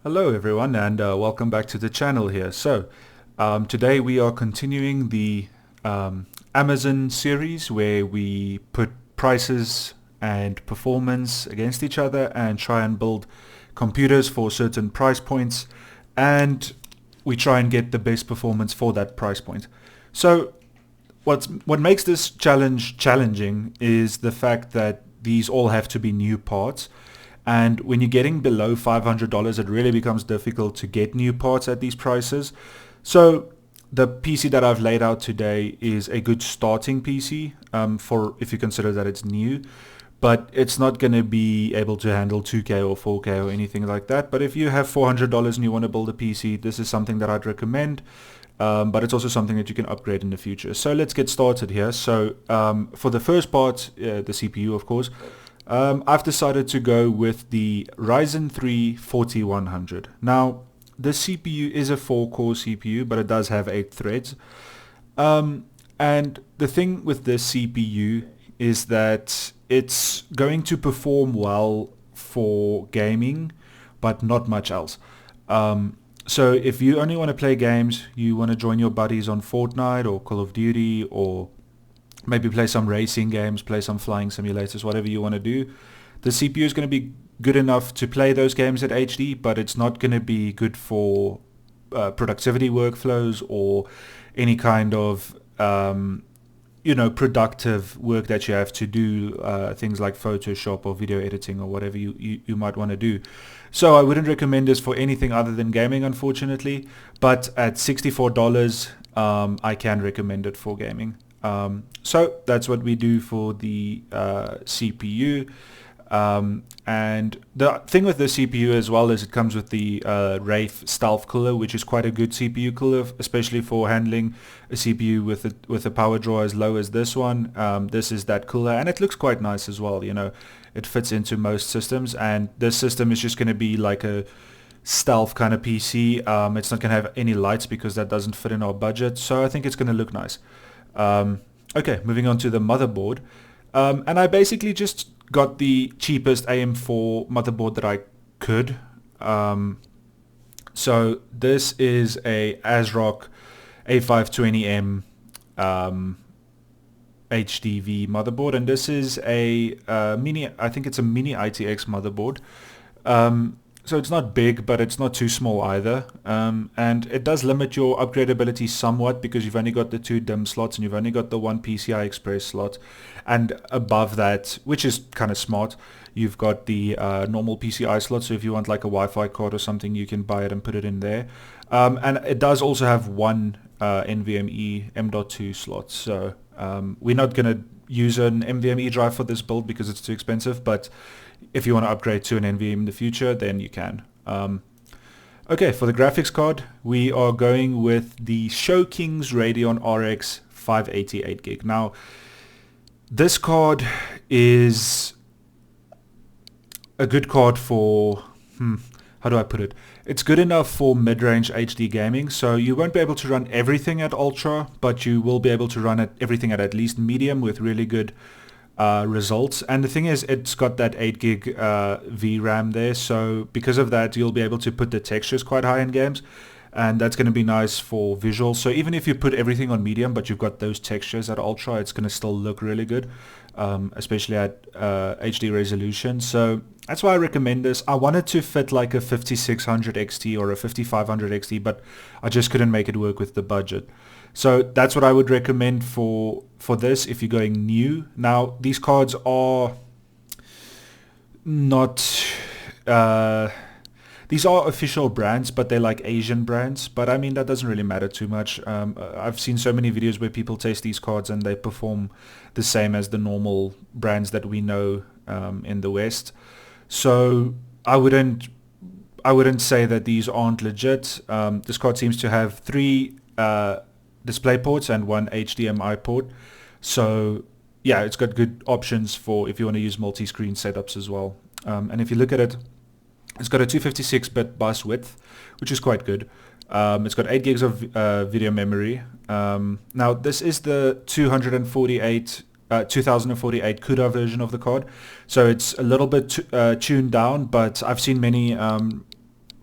Hello everyone and welcome back to the channel here. Today we are continuing the Amazon series where we put prices and performance against each other and try and build computers for certain price points, and we try and get the best performance for that price point. So what makes this challenge challenging is the fact that these all have to be new parts. And when you're getting below $500, it really becomes difficult to get new parts at these prices. So the PC that I've laid out today is a good starting PC for if you consider that it's new. But it's not going to be able to handle 2K or 4K or anything like that. But if you have $400 and you want to build a PC, this is something that I'd recommend. But it's also something that you can upgrade in the future. So let's get started here. So for the first part, the CPU, of course. I've decided to go with the Ryzen 3 4100. Now, this CPU is a 4-core CPU, but it does have 8 threads. And the thing with this CPU is that it's going to perform well for gaming, but not much else. So if you only want to play games, you want to join your buddies on Fortnite or Call of Duty, or maybe play some racing games, play some flying simulators, whatever you want to do. The CPU is going to be good enough to play those games at HD, but it's not going to be good for productivity workflows or any kind of productive work that you have to do, things like Photoshop or video editing or whatever you might want to do. So I wouldn't recommend this for anything other than gaming, unfortunately, but at $64 I can recommend it for gaming. So that's what we do for the CPU. And the thing with the CPU as well is it comes with the Wraith Stealth Cooler, which is quite a good CPU cooler, especially for handling a CPU with a power draw as low as this one. This is that cooler, and it looks quite nice as well. It fits into most systems, and this system is just going to be like a stealth kind of PC. It's not going to have any lights because that doesn't fit in our budget, so I think it's going to look nice. Okay, moving on to the motherboard. And I basically just got the cheapest AM4 motherboard that I could. So this is a ASRock A520M HDV motherboard, and this is a I think it's a mini ITX motherboard. So it's not big, but it's not too small either. And it does limit your upgradability somewhat because you've only got the 2 DIMM slots and you've only got the 1 PCI Express slot. And above that, which is kind of smart, you've got the normal PCI slot. So if you want like a Wi-Fi card or something, you can buy it and put it in there. And it does also have 1 NVMe M.2 slot. So we're not going to use an NVMe drive for this build because it's too expensive, but if you want to upgrade to an NVMe in the future, then you can. Okay, for the graphics card, we are going with the ShowKing's Radeon RX 588GB. Now, this card is a good card for, how do I put it? It's good enough for mid-range HD gaming, so you won't be able to run everything at ultra, but you will be able to run everything at least medium with really good results. And the thing is, it's got that 8GB VRAM there, so because of that you'll be able to put the textures quite high in games, and that's going to be nice for visuals. So even if you put everything on medium but you've got those textures at ultra, it's going to still look really good, especially at HD resolution. So that's why I recommend this. I wanted to fit like a 5600 XT or a 5500 XT, but I just couldn't make it work with the budget. So that's what I would recommend for this if you're going new. Now, these cards are not... these are official brands, but they're like Asian brands. But I mean, that doesn't really matter too much. I've seen so many videos where people test these cards and they perform the same as the normal brands that we know in the West. So I wouldn't say that these aren't legit. This card seems to have 3 display ports and 1 HDMI port. So yeah, it's got good options for if you want to use multi-screen setups as well. And if you look at it, it's got a 256-bit bus width, which is quite good. It's got 8 gigs of video memory. Now this is the 2048 CUDA version of the card, so it's a little bit tuned down, but I've seen many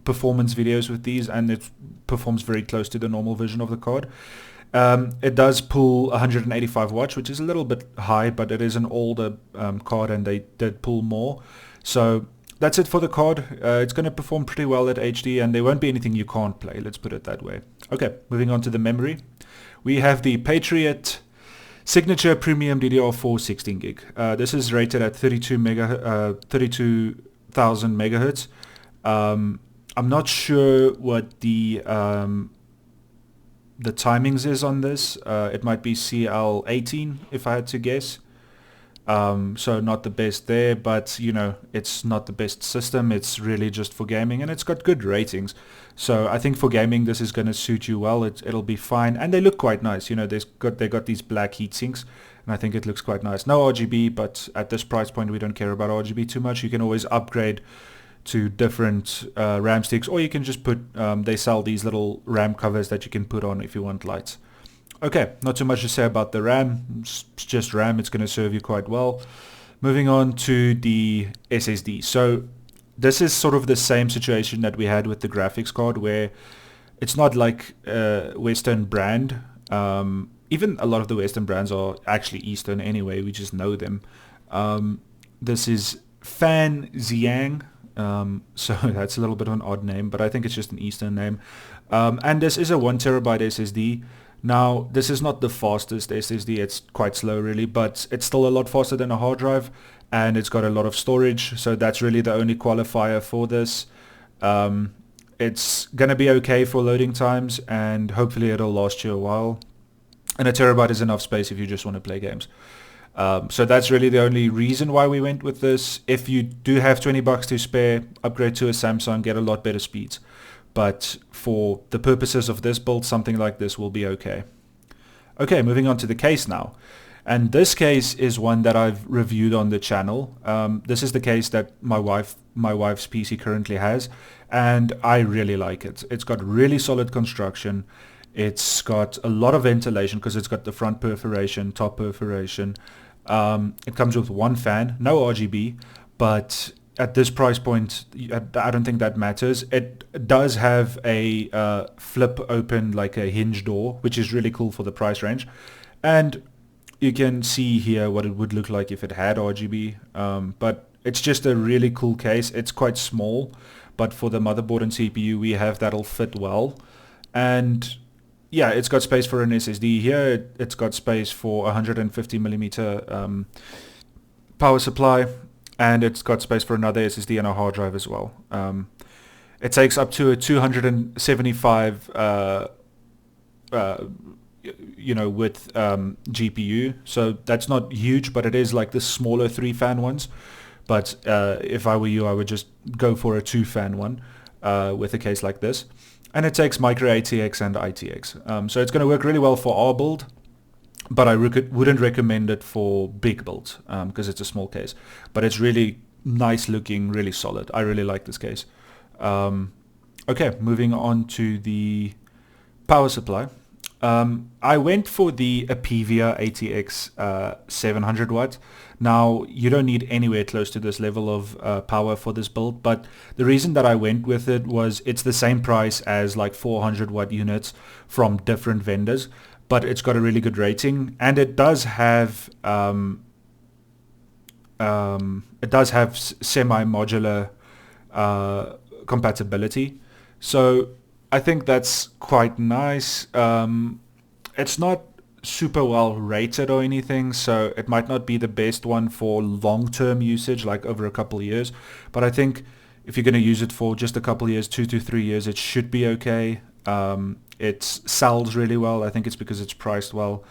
performance videos with these, and it performs very close to the normal version of the card. It does pull 185 watts, which is a little bit high, but it is an older card and they did pull more. So that's it for the card. It's going to perform pretty well at HD, and there won't be anything you can't play, let's put it that way. Okay, moving on to the memory. We have the Patriot Signature Premium DDR4 16 gig. This is rated at 32,000 megahertz. I'm not sure what the timings is on this. It might be CL18 if I had to guess. So not the best there, but you know, it's not the best system. It's really just for gaming, and it's got good ratings. So I think for gaming this is going to suit you well. It'll be fine, and they look quite nice. You know, they got these black heat sinks, and I think it looks quite nice. No RGB, but at this price point we don't care about RGB too much. You can always upgrade to different RAM sticks, or you can just put, they sell these little RAM covers that you can put on if you want lights. Okay, not too much to say about the RAM. It's just RAM. It's going to serve you quite well. Moving on to the SSD. So this is sort of the same situation that we had with the graphics card, where it's not like a Western brand. Even a lot of the Western brands are actually Eastern anyway. We just know them. This is Fan Xiang. So that's a little bit of an odd name, but I think it's just an Eastern name. And this is a 1 terabyte SSD. Now, this is not the fastest SSD, it's quite slow really, but it's still a lot faster than a hard drive, and it's got a lot of storage, so that's really the only qualifier for this. It's gonna be okay for loading times, and hopefully it'll last you a while. And a terabyte is enough space if you just want to play games. So that's really the only reason why we went with this. If you do have 20 bucks to spare, upgrade to a Samsung, get a lot better speeds. But for the purposes of this build, something like this will be okay. Okay, moving on to the case now. And this case is one that I've reviewed on the channel. This is the case that my wife's PC currently has, and I really like it. It's got really solid construction. It's got a lot of ventilation because it's got the front perforation, top perforation. It comes with one fan, no RGB, but at this price point, I don't think that matters. It does have a flip open, like a hinge door, which is really cool for the price range. And you can see here what it would look like if it had RGB. But it's just a really cool case. It's quite small, but for the motherboard and CPU, we have that'll fit well. And yeah, it's got space for an SSD here. It's got space for 150 millimeter power supply. And it's got space for another SSD and a hard drive as well. It takes up to a 275 with GPU. So that's not huge, but it is like the smaller 3-fan ones. But if I were you, I would just go for a 2-fan one with a case like this. And it takes micro ATX and ITX. So it's going to work really well for our build. But I wouldn't recommend it for big builds because it's a small case. But it's really nice looking, really solid. I really like this case. Okay, moving on to the power supply. I went for the Apevia ATX 700 watt. Now, you don't need anywhere close to this level of power for this build, but the reason that I went with it was it's the same price as like 400 watt units from different vendors. But it's got a really good rating, and it does have semi-modular compatibility. So I think that's quite nice. It's not super well rated or anything, so it might not be the best one for long-term usage, like over a couple of years. But I think if you're going to use it for just a couple of years, 2 to 3 years, it should be okay. It sells really well. I think it's because it's priced well.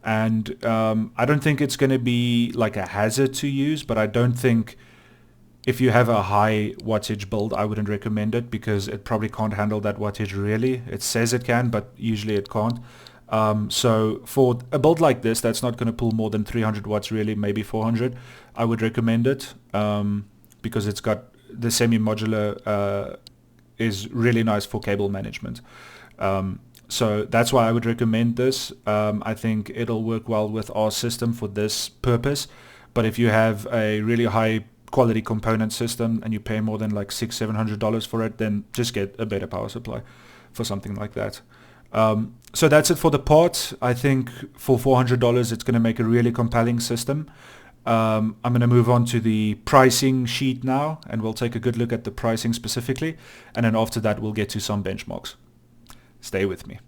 And I don't think it's going to be like a hazard to use, but I don't think if you have a high wattage build, I wouldn't recommend it because it probably can't handle that wattage really. It says it can, but usually it can't. So for a build like this, that's not going to pull more than 300 watts really, maybe 400. I would recommend it because it's got the semi-modular is really nice for cable management. So that's why I would recommend this. I think it'll work well with our system for this purpose. But if you have a really high quality component system and you pay more than like $600-700 for it, then just get a better power supply for something like that. So that's it for the parts. I think for $400 it's going to make a really compelling system. I'm going to move on to the pricing sheet now, and we'll take a good look at the pricing specifically, and then after that we'll get to some benchmarks. Stay with me.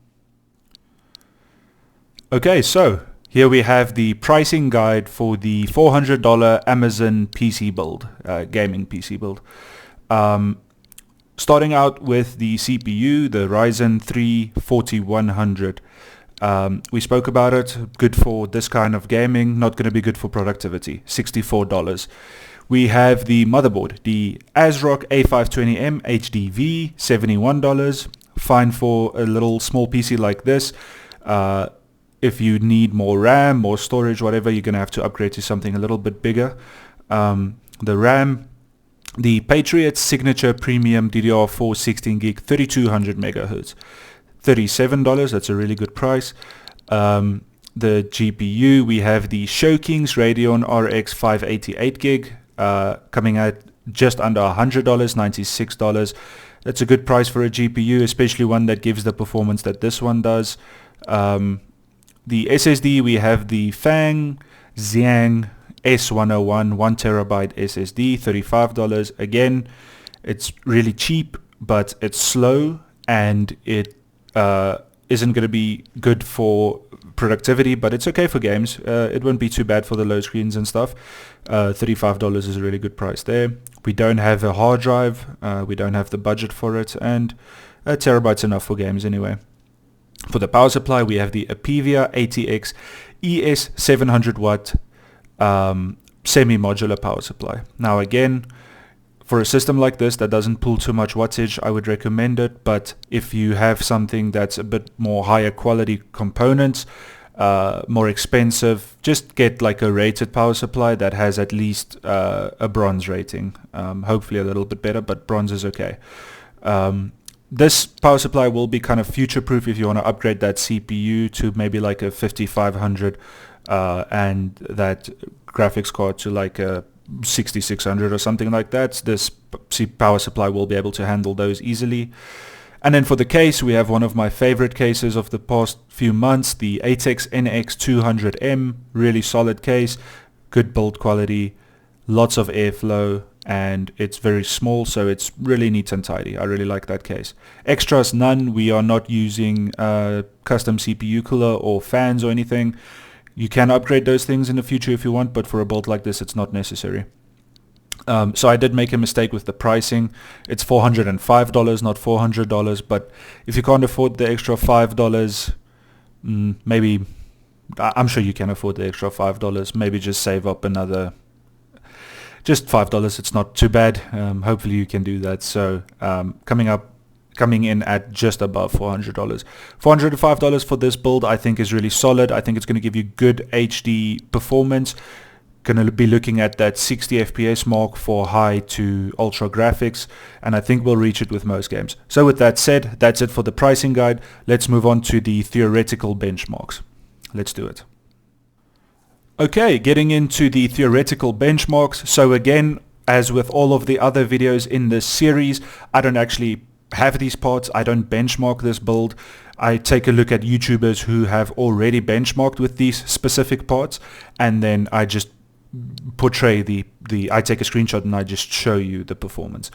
Okay, so here we have the pricing guide for the $400 Amazon PC build, gaming PC build. Starting out with the CPU, the Ryzen 3 4100. We spoke about it, good for this kind of gaming, not going to be good for productivity, $64. We have the motherboard, the ASRock A520M HDV, $71, fine for a little small PC like this. If you need more RAM, more storage, whatever, you're going to have to upgrade to something a little bit bigger. The RAM, the Patriot Signature Premium DDR4 16 gig, 3200 megahertz, $37. That's a really good price. The GPU, we have the Showkings Radeon RX 588 gig, coming at just under $100, $96. That's a good price for a GPU, especially one that gives the performance that this one does. The SSD, we have the Fang Xiang S101 1TB SSD, $35. Again, it's really cheap, but it's slow, and it isn't going to be good for productivity, but it's okay for games. It won't be too bad for the low screens and stuff. $35 is a really good price there. We don't have a hard drive. We don't have the budget for it, and a terabyte's enough for games anyway. For the power supply, we have the Apevia ATX ES 700 watt semi-modular power supply. Now again, for a system like this that doesn't pull too much wattage, I would recommend it, but if you have something that's a bit more higher quality components, more expensive, just get like a rated power supply that has at least a bronze rating. Hopefully a little bit better, but bronze is okay. This power supply will be kind of future-proof if you want to upgrade that CPU to maybe like a 5500 and that graphics card to like a 6600 or something like that. This power supply will be able to handle those easily. And then for the case, we have one of my favorite cases of the past few months, the ATEX NX200M, really solid case, good build quality, lots of airflow, and it's very small, so it's really neat and tidy. I really like that case. Extras, none. We are not using custom CPU cooler or fans or anything. You can upgrade those things in the future if you want, but for a build like this, it's not necessary. So I did make a mistake with the pricing. It's $405, not $400, but if you can't afford the extra $5, maybe, I'm sure you can afford the extra $5, maybe just save up another, just $5, it's not too bad. Hopefully you can do that. So coming in at just above $400. $405 for this build I think is really solid. I think it's going to give you good HD performance. Going to be looking at that 60 FPS mark for high to ultra graphics, and I think we'll reach it with most games. So with that said, that's it for the pricing guide. Let's move on to the theoretical benchmarks. Let's do it. Okay, getting into the theoretical benchmarks. So again, as with all of the other videos in this series, I don't actually have these parts. I don't benchmark this build. I take a look at YouTubers who have already benchmarked with these specific parts, and then I just portray I take a screenshot and I just show you the performance.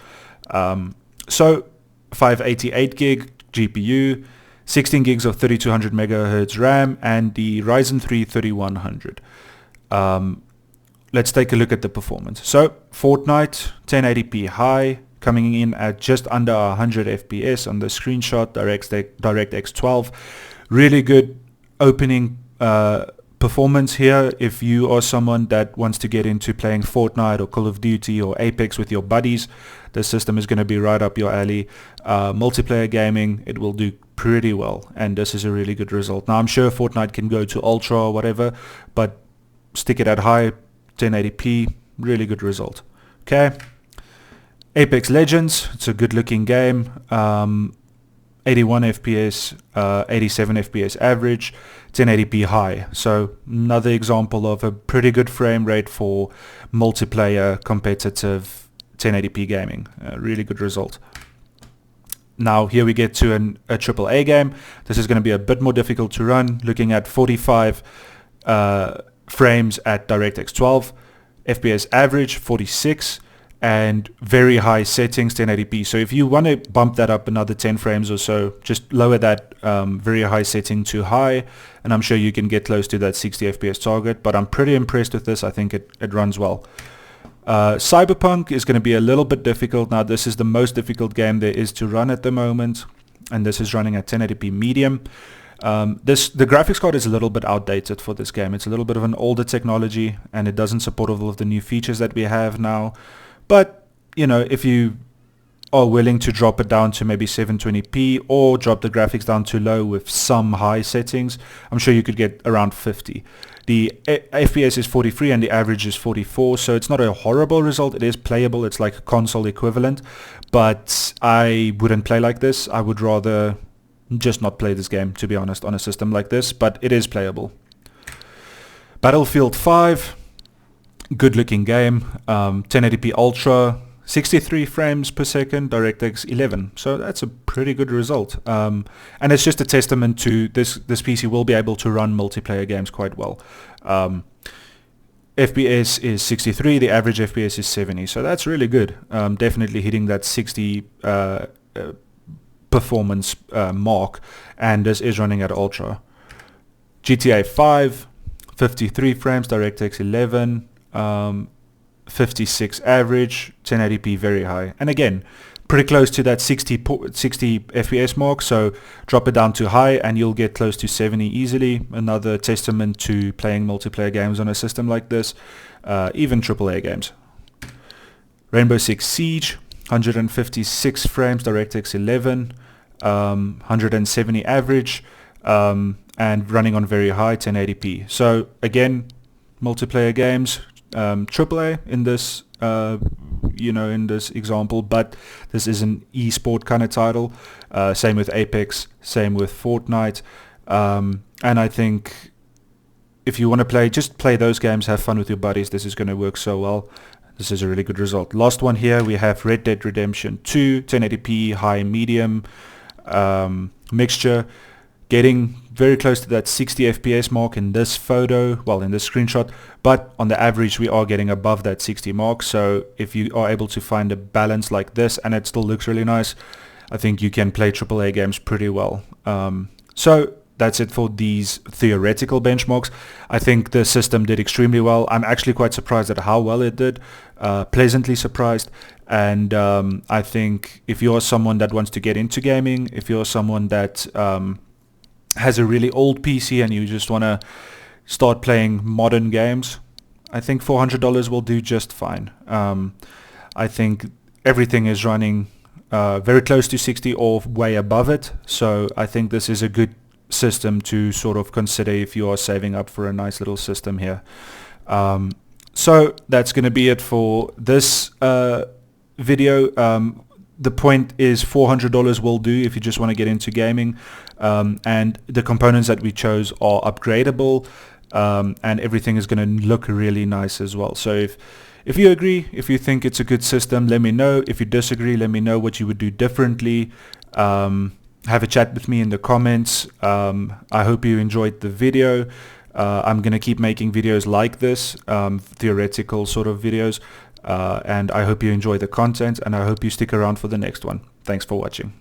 So 588 gig GPU, 16 gigs of 3200 megahertz RAM, and the Ryzen 3 3100. Let's take a look at the performance. So Fortnite 1080p high, coming in at just under 100 FPS on the screenshot, DirectX 12. Really good opening performance here. If you are someone that wants to get into playing Fortnite or Call of Duty or Apex with your buddies, this system is going to be right up your alley. Multiplayer gaming, it will do pretty well, and this is a really good result. Now I'm sure Fortnite can go to Ultra or whatever, but stick it at high, 1080p, really good result. Okay. Apex Legends, it's a good looking game. 81 FPS, 87 FPS average, 1080p high. So another example of a pretty good frame rate for multiplayer competitive 1080p gaming. A really good result. Now here we get to a AAA game. This is going to be a bit more difficult to run, looking at 45 frames at DirectX 12, FPS average 46, and very high settings 1080p. So if you want to bump that up another 10 frames or so, just lower that very high setting to high, and I'm sure you can get close to that 60 FPS target. But I'm pretty impressed with this. I think it runs well. Cyberpunk is going to be a little bit difficult. Now this is the most difficult game there is to run at the moment, and this is running at 1080p medium. The graphics card is a little bit outdated for this game. It's a little bit of an older technology, and it doesn't support all of the new features that we have now. But you know, if you are willing to drop it down to maybe 720p or drop the graphics down to low with some high settings, I'm sure you could get around 50. The FPS is 43 and the average is 44, so it's not a horrible result. It is playable. It's like a console equivalent, but I wouldn't play like this. I would rather just not play this game, to be honest, on a system like this, but it is playable. Battlefield 5, good looking game, 1080p Ultra, 63 frames per second, DirectX 11. So that's a pretty good result. And it's just a testament to this PC will be able to run multiplayer games quite well. FPS is 63, the average FPS is 70. So that's really good. Definitely hitting that 60 performance mark, and this is running at Ultra. GTA 5, 53 frames, DirectX 11, 56 average, 1080p very high, and again pretty close to that 60 FPS mark, so drop it down to high and you'll get close to 70 easily. Another testament to playing multiplayer games on a system like this, even AAA games. Rainbow Six Siege, 156 frames, DirectX 11, 170 average, and running on very high 1080p. So again, multiplayer games, AAA in this in this example, but this is an esport kind of title. Same with Apex, same with Fortnite, and I think if you want to play, just play those games, have fun with your buddies. This is going to work so well. This is a really good result. Last one here, we have Red Dead Redemption 2, 1080p high medium mixture, getting very close to that 60 FPS mark in this photo, well, in this screenshot, but on the average we are getting above that 60 mark. So if you are able to find a balance like this and it still looks really nice, I think you can play AAA games pretty well. So that's it for these theoretical benchmarks. I think the system did extremely well. I'm actually quite surprised at how well it did, pleasantly surprised. And I think if you're someone that wants to get into gaming, if you're someone that has a really old PC and you just want to start playing modern games, I think $400 will do just fine. I think everything is running very close to 60 or way above it, so I think this is a good system to sort of consider if you are saving up for a nice little system here. So that's going to be it for this video. The point is $400 will do if you just want to get into gaming, and the components that we chose are upgradable, and everything is going to look really nice as well. So if you agree, if you think it's a good system, let me know. If you disagree, let me know what you would do differently. Have a chat with me in the comments. I hope you enjoyed the video. I'm going to keep making videos like this, theoretical sort of videos. And I hope you enjoy the content, and I hope you stick around for the next one. Thanks for watching.